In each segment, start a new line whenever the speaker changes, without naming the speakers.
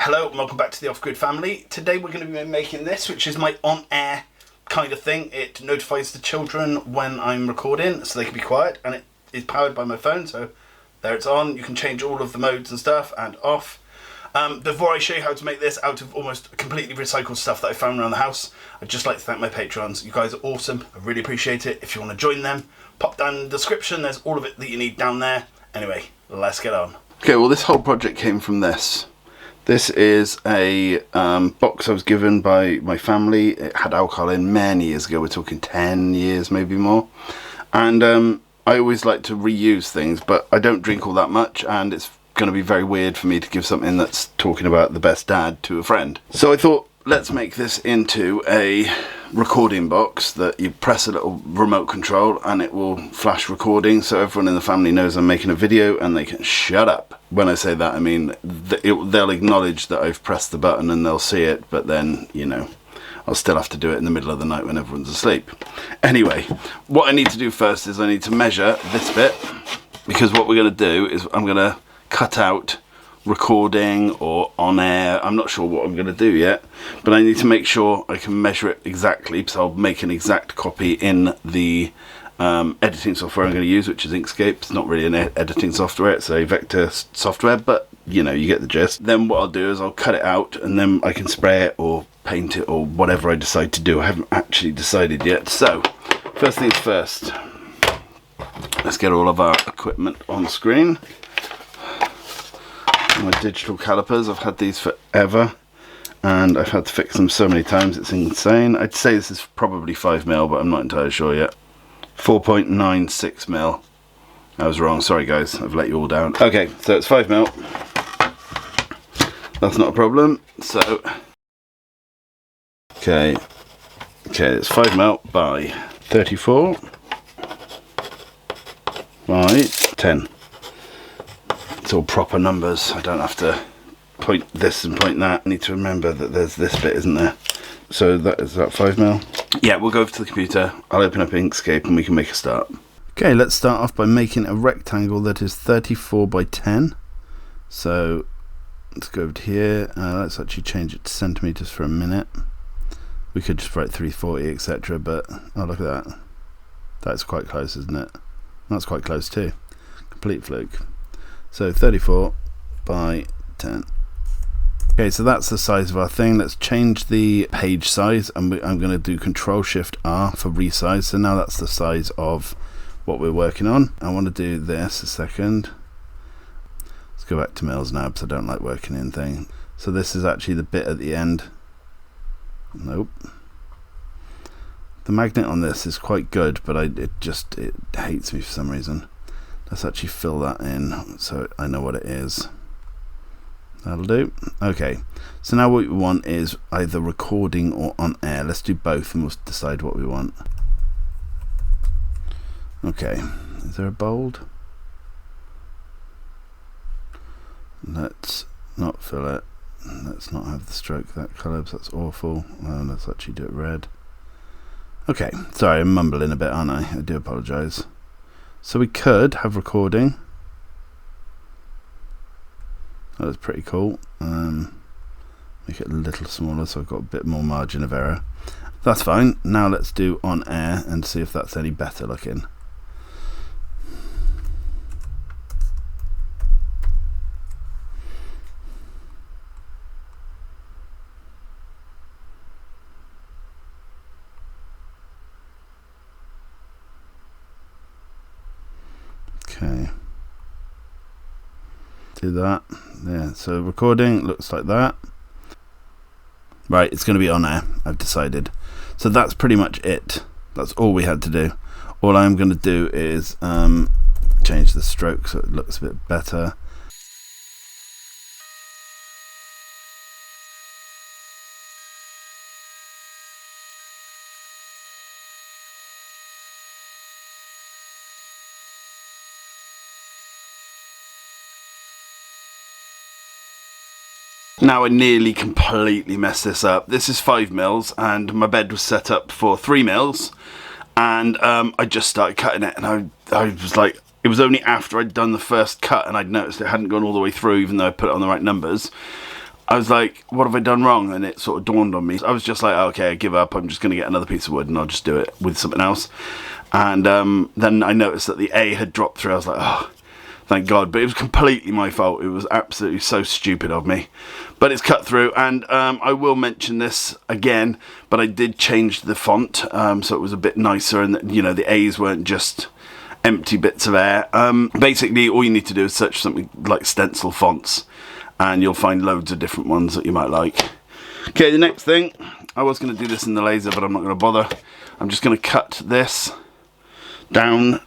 Hello and welcome back to the Off Grid family. Today we're going to be making this, which is my on-air kind of thing. It notifies the children when I'm recording so they can be quiet, and it is powered by my phone, so there it's on. You can change all of the modes and stuff and off. Before I show you how to make this out of almost completely recycled stuff that I found around the house, I'd just like to thank my patrons. You guys are awesome. I really appreciate it. If you want to join them, pop down in the description. There's all of it that you need down there. Anyway, let's get on. Okay, well this whole project came from this. This is a box I was given by my family. It had alcohol in many years ago. We're talking 10 years, maybe more. And I always like to reuse things, but I don't drink all that much, and it's going to be very weird for me to give something that's talking about the best dad to a friend. So I thought, let's make this into a recording box that you press a little remote control and it will flash recording, so everyone in the family knows I'm making a video and they can shut up. When I say that, I mean they'll acknowledge that I've pressed the button and they'll see it, but then, you know, I'll still have to do it in the middle of the night when everyone's asleep. Anyway, what I need to do first is I need to measure this bit, because what we're going to do is I'm going to cut out recording or on air. I'm not sure what I'm going to do yet, but I need to make sure I can measure it exactly, so I'll make an exact copy in the editing software I'm going to use, which is Inkscape. It's not really an editing software, it's a vector software, but you know, you get the gist. Then what I'll do is I'll cut it out and then I can spray it or paint it or whatever I decide to do. I haven't actually decided yet. So first things first, let's get all of our equipment on screen. My digital calipers, I've had these forever and I've had to fix them so many times, it's insane. I'd say this is probably 5mm, but I'm not entirely sure yet. 4.96mm. I was wrong, sorry guys, I've let you all down. Okay, so it's 5mm. That's not a problem. So okay, it's 5mm by 34 by 10. It's all proper numbers. I don't have to point this and point that. I need to remember that there's this bit, isn't there? So that is that 5mm. Yeah, we'll go over to the computer. I'll open up Inkscape and we can make a start. Okay, let's start off by making a rectangle that is 34 by 10. So let's go over to here. Let's actually change it to centimeters for a minute. We could just write 340, etc. But oh, look at that. That's quite close, isn't it? That's quite close too. Complete fluke. So 34 by 10. Okay, so that's the size of our thing. Let's change the page size, and I'm going to do Control-Shift-R for resize. So now that's the size of what we're working on. I want to do this a second. Let's go back to mils now because I don't like working in thing. So this is actually the bit at the end. Nope. The magnet on this is quite good, but it hates me for some reason. Let's actually fill that in so I know what it is. That'll do. Okay, so now what we want is either recording or on air. Let's do both and we'll decide what we want. Okay, is there a bold? Let's not fill it. Let's not have the stroke that colour because that's awful. Let's actually do it red. Okay, sorry, I'm mumbling a bit, aren't I? I do apologise. So we could have recording. That was pretty cool. Make it a little smaller so I've got a bit more margin of error. That's fine. Now let's do on air and see if that's any better looking. Okay, do that. Yeah, so recording looks like that. Right, it's going to be on air, I've decided. So that's pretty much it. That's all we had to do. All I'm going to do is change the stroke so it looks a bit better. Now I nearly completely messed this up. This is 5mm and my bed was set up for 3mm, and I just started cutting it, and I was like, it was only after I'd done the first cut and I'd noticed it hadn't gone all the way through even though I put it on the right numbers. I was like, what have I done wrong? And it sort of dawned on me. I was just like, okay, I give up. I'm just going to get another piece of wood and I'll just do it with something else. And then I noticed that the A had dropped through. I was like, oh, thank God. But it was completely my fault. It was absolutely so stupid of me. But it's cut through. And I will mention this again, but I did change the font. So it was a bit nicer. And, you know, the A's weren't just empty bits of air. Basically, all you need to do is search something like stencil fonts. And you'll find loads of different ones that you might like. Okay, the next thing. I was going to do this in the laser, but I'm not going to bother. I'm just going to cut this down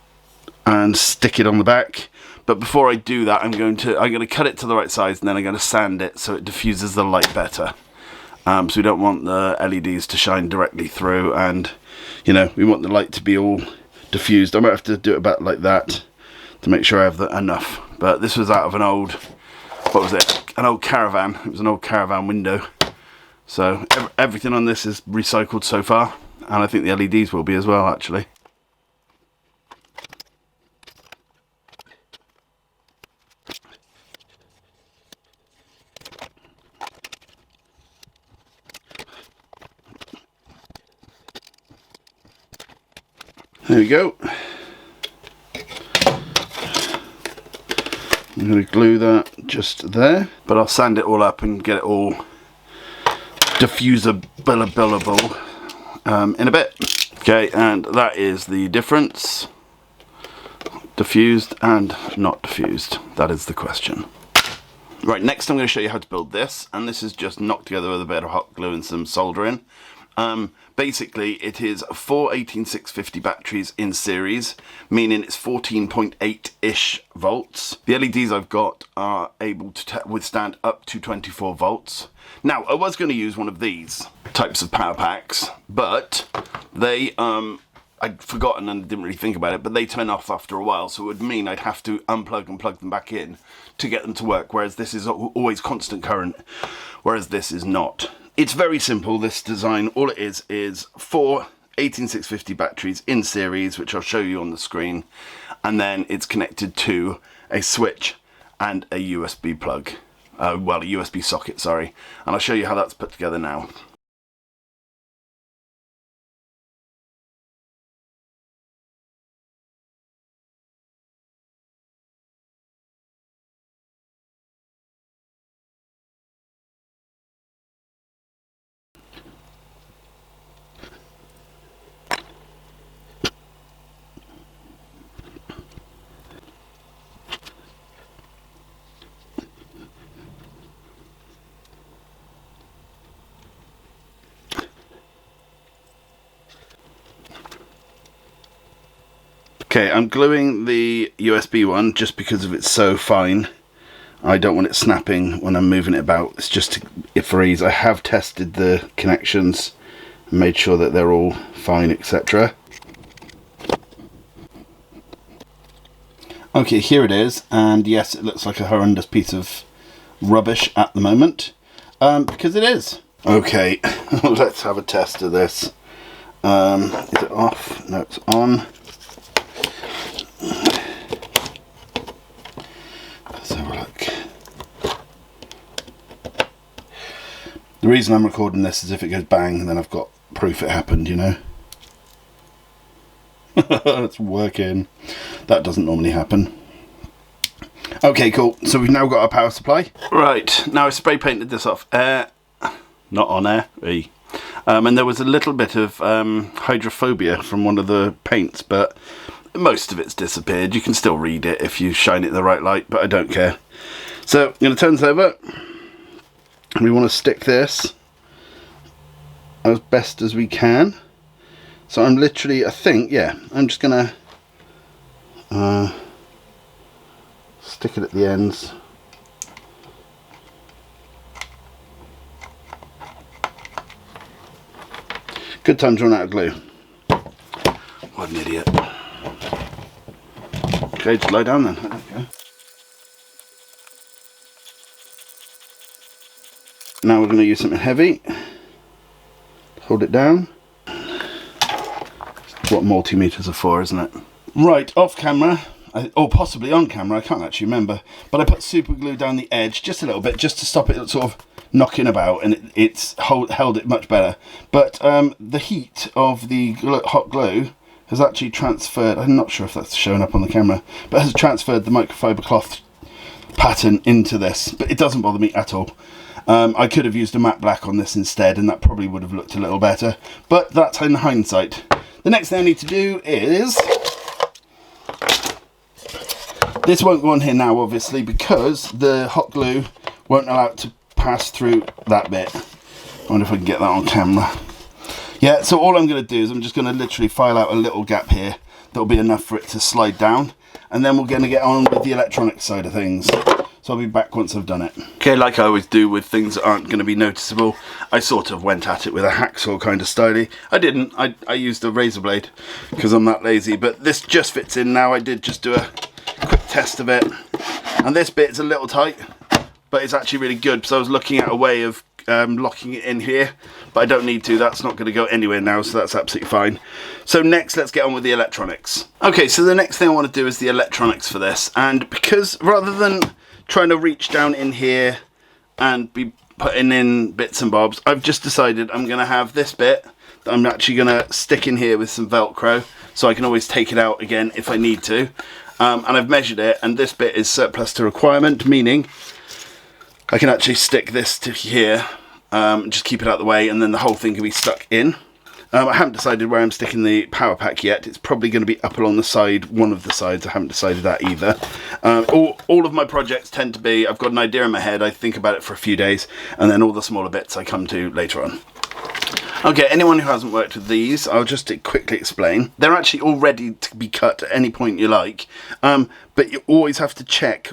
and stick it on the back. But before I do that, I'm going to cut it to the right size, and then I'm going to sand it so it diffuses the light better. So we don't want the LEDs to shine directly through, and you know, we want the light to be all diffused. I might have to do it about like that to make sure I have enough. But this was out of an old, what was it? An old caravan. It was an old caravan window. So everything on this is recycled so far, and I think the LEDs will be as well, actually. There we go. I'm going to glue that just there, but I'll sand it all up and get it all diffusable in a bit. Okay, and that is the difference. Diffused and not diffused. That is the question. Right, next I'm going to show you how to build this, and this is just knocked together with a bit of hot glue and some soldering. Basically, it is 4 18650 batteries in series, meaning it's 14.8-ish volts. The LEDs I've got are able to withstand up to 24 volts. Now, I was going to use one of these types of power packs, but they, I'd forgotten and didn't really think about it, but they turn off after a while, so it would mean I'd have to unplug and plug them back in to get them to work, whereas this is always constant current, whereas this is not. It's very simple, this design. All it is 4 18650 batteries in series, which I'll show you on the screen, and then it's connected to a switch and a USB plug. Well, a USB socket, sorry. And I'll show you how that's put together now. Okay, I'm gluing the USB one just because of it's so fine. I don't want it snapping when I'm moving it about. It's just for ease. I have tested the connections and made sure that they're all fine, etc. Okay, here it is, and yes, it looks like a horrendous piece of rubbish at the moment, because it is. Okay, let's have a test of this. Is it off? No, it's on. Let's have a look. The reason I'm recording this is if it goes bang, then I've got proof it happened, you know. It's working. That doesn't normally happen. Okay, cool. So we've now got our power supply. Right, now I spray painted this off air. Not on air. And there was a little bit of hydrophobia from one of the paints, but most of it's disappeared. You can still read it if you shine it in the right light, but I don't care. So I'm going to turn this over. We want to stick this as best as we can. So I'm literally, I think, yeah, I'm just going to stick it at the ends. Good time to run out of glue. What an idiot. Okay, just lie down then. There we go. Now we're going to use something heavy. Hold it down. That's what multimeters are for, isn't it? Right, off camera, or possibly on camera, I can't actually remember, but I put super glue down the edge just a little bit, just to stop it sort of knocking about, and it's held it much better. But the heat of the hot glue has actually transferred, I'm not sure if that's showing up on the camera, but has transferred the microfiber cloth pattern into this, but it doesn't bother me at all. I could have used a matte black on this instead, and that probably would have looked a little better, but that's in hindsight. The next thing I need to do is, this won't go on here now obviously because the hot glue won't allow it to pass through that bit. I wonder if I can get that on camera. Yeah, so all I'm going to do is I'm just going to literally file out a little gap here that'll be enough for it to slide down, and then we're going to get on with the electronic side of things. So I'll be back once I've done it. Okay, like I always do with things that aren't going to be noticeable, I sort of went at it with a hacksaw kind of styly. I didn't, I used a razor blade because I'm that lazy, but this just fits in now. I did just do a quick test of it, and this bit's a little tight, but it's actually really good, because I was looking at a way of locking it in here, but I don't need to. That's not going to go anywhere now, so that's absolutely fine. So next, let's get on with the electronics. Okay, so the next thing I want to do is the electronics for this, and because rather than trying to reach down in here and be putting in bits and bobs, I've just decided I'm going to have this bit that I'm actually going to stick in here with some Velcro, so I can always take it out again if I need to. And I've measured it, and this bit is surplus to requirement, meaning I can actually stick this to here, just keep it out of the way, and then the whole thing can be stuck in. I haven't decided where I'm sticking the power pack yet. It's probably going to be up along the side, one of the sides. I haven't decided that either. All of my projects tend to be, I've got an idea in my head, I think about it for a few days, and then all the smaller bits I come to later on. Okay, anyone who hasn't worked with these, I'll just quickly explain. They're actually all ready to be cut at any point you like, but you always have to check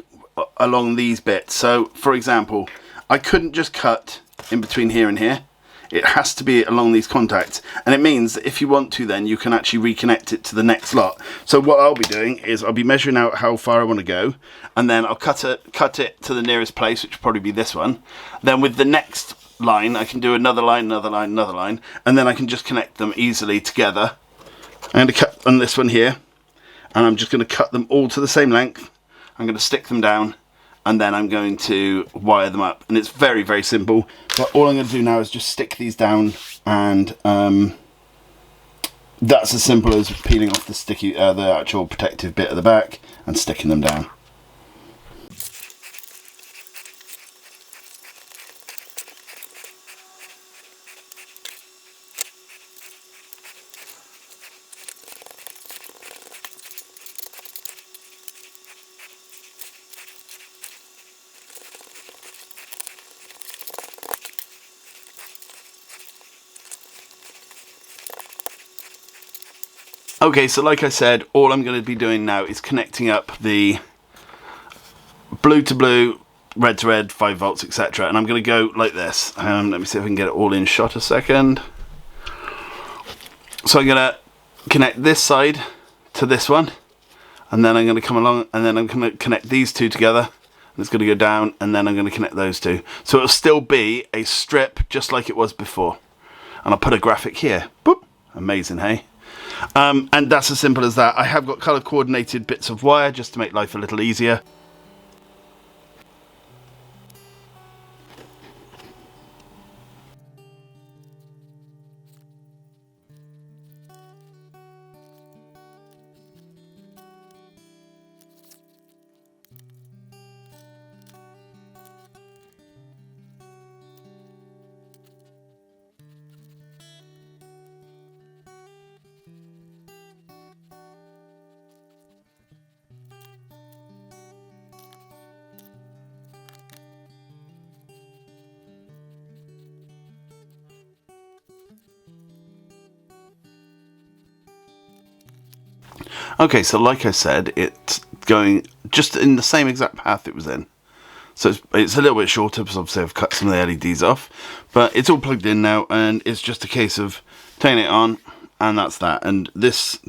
along these bits. So, for example, I couldn't just cut in between here and here. It has to be along these contacts, and it means that if you want to, then you can actually reconnect it to the next lot. So what I'll be doing is I'll be measuring out how far I want to go, and then I'll cut it to the nearest place, which will probably be this one. Then with the next line, I can do another line, another line, another line, and then I can just connect them easily together. I'm going to cut on this one here, and I'm just going to cut them all to the same length. I'm going to stick them down, and then I'm going to wire them up, and it's very, very simple. But all I'm going to do now is just stick these down, and that's as simple as peeling off the actual protective bit at the back and sticking them down. Okay, so like I said, all I'm going to be doing now is connecting up the blue to blue, red to red, 5 volts, etc. And I'm going to go like this. Let me see if I can get it all in shot a second. So I'm going to connect this side to this one, and then I'm going to come along, and then I'm going to connect these two together, and it's going to go down, and then I'm going to connect those two. So it'll still be a strip just like it was before. And I'll put a graphic here. Boop. Amazing, hey? And that's as simple as that. I have got colour coordinated bits of wire just to make life a little easier. Okay, so like I said, it's going just in the same exact path it was in. So it's a little bit shorter because obviously I've cut some of the LEDs off. But it's all plugged in now, and it's just a case of turning it on, and that's that. And this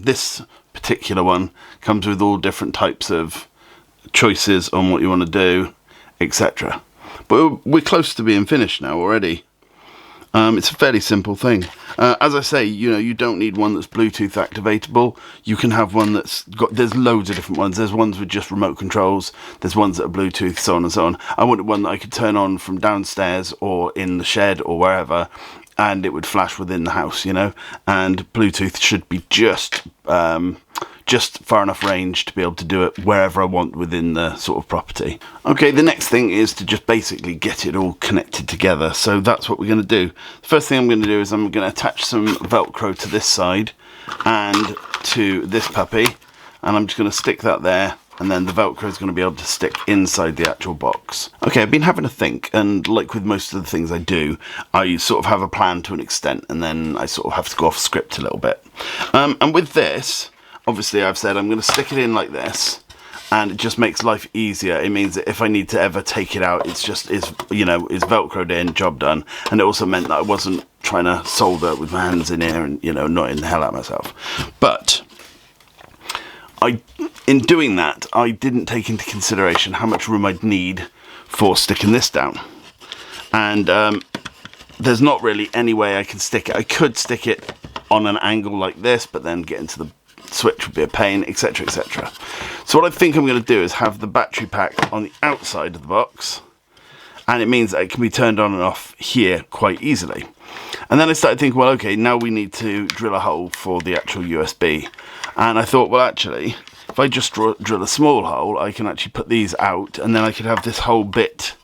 particular one comes with all different types of choices on what you want to do, etc. But we're close to being finished now already. It's a fairly simple thing. As I say, you don't need one that's Bluetooth activatable. You can have one there's loads of different ones. There's ones with just remote controls. There's ones that are Bluetooth, so on and so on. I wanted one that I could turn on from downstairs or in the shed or wherever, and it would flash within the house, and Bluetooth should be just far enough range to be able to do it wherever I want within the sort of property. Okay, the next thing is to just basically get it all connected together. So that's what we're going to do. The first thing I'm going to do is I'm going to attach some Velcro to this side and to this puppy, and I'm just going to stick that there, and then the Velcro is going to be able to stick inside the actual box. Okay, I've been having a think, and like with most of the things I do, I sort of have a plan to an extent, and then I sort of have to go off script a little bit. And with this, obviously I've said I'm going to stick it in like this, and it just makes life easier. It means that if I need to ever take it out, it's Velcroed in, job done. And it also meant that I wasn't trying to solder with my hands in here and, annoying the hell out of myself. But in doing that, I didn't take into consideration how much room I'd need for sticking this down. And there's not really any way I can stick it. I could stick it on an angle like this, but then get into the switch would be a pain, etc, etc. So what I think I'm going to do is have the battery pack on the outside of the box, and it means that it can be turned on and off here quite easily. And then I started thinking, well, okay, now we need to drill a hole for the actual USB. And I thought, well, actually, if I just drill a small hole, I can actually put these out, and then I could have this whole bit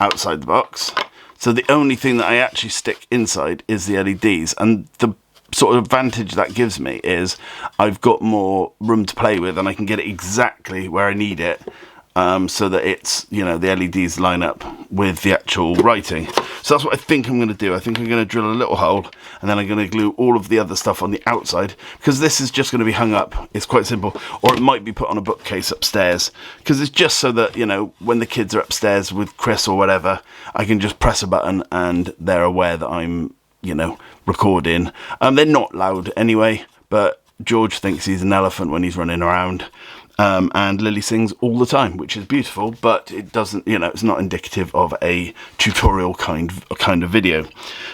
outside the box. So the only thing that I actually stick inside is the LEDs, and the sort of advantage that gives me is I've got more room to play with, and I can get it exactly where I need it, so that it's, the LEDs line up with the actual writing. So that's what I think I'm going to do. I think I'm going to drill a little hole, and then I'm going to glue all of the other stuff on the outside, because this is just going to be hung up. It's quite simple. Or it might be put on a bookcase upstairs, because it's just so that, when the kids are upstairs with Chris or whatever, I can just press a button and they're aware that I'm recording. They're not loud anyway, but George thinks he's an elephant when he's running around, and Lily sings all the time, which is beautiful, but it doesn't, it's not indicative of a tutorial kind of video.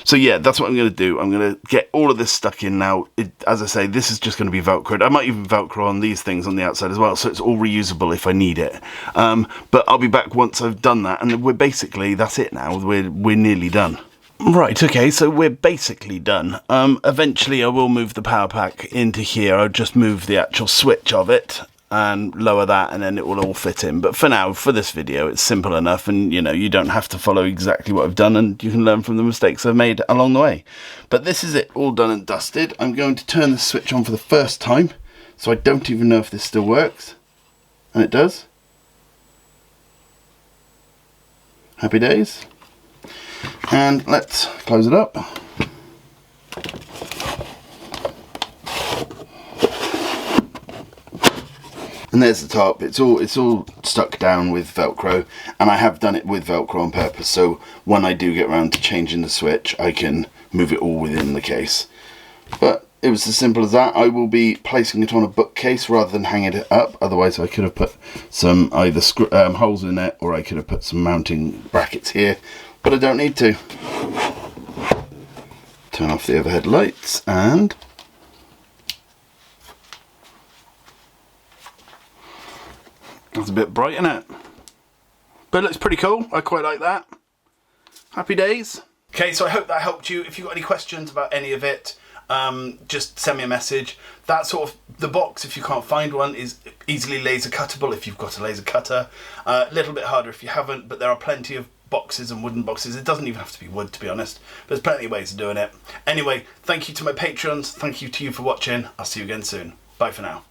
So yeah, that's what I'm going to do. I'm going to get all of this stuck in now. As I say, this is just going to be Velcroed. I might even Velcro on these things on the outside as well, so it's all reusable if I need it. But I'll be back once I've done that, and we're basically, that's it now. We're nearly done. Right, okay, so we're basically done. Eventually I will move the power pack into here. I'll just move the actual switch of it and lower that, and then it will all fit in. But for now, for this video, it's simple enough, and you don't have to follow exactly what I've done, and you can learn from the mistakes I've made along the way. But this is it, all done and dusted. I'm going to turn the switch on for the first time, so I don't even know if this still works. And it does. Happy days. And let's close it up. And there's the top. It's all stuck down with Velcro, and I have done it with Velcro on purpose, so when I do get around to changing the switch, I can move it all within the case. But it was as simple as that. I will be placing it on a bookcase rather than hanging it up, otherwise I could have put some either holes in it, or I could have put some mounting brackets here, but I don't need to. Turn off the overhead lights, and it's a bit bright, isn't it? But it looks pretty cool. I quite like that. Happy days. Okay, so I hope that helped you. If you've got any questions about any of it, just send me a message. That sort of, the box, if you can't find one, is easily laser cuttable if you've got a laser cutter. A little bit harder if you haven't, but there are plenty of boxes and wooden boxes. It doesn't even have to be wood, to be honest. But there's plenty of ways of doing it. Anyway, thank you to my patrons. Thank you to you for watching. I'll see you again soon. Bye for now.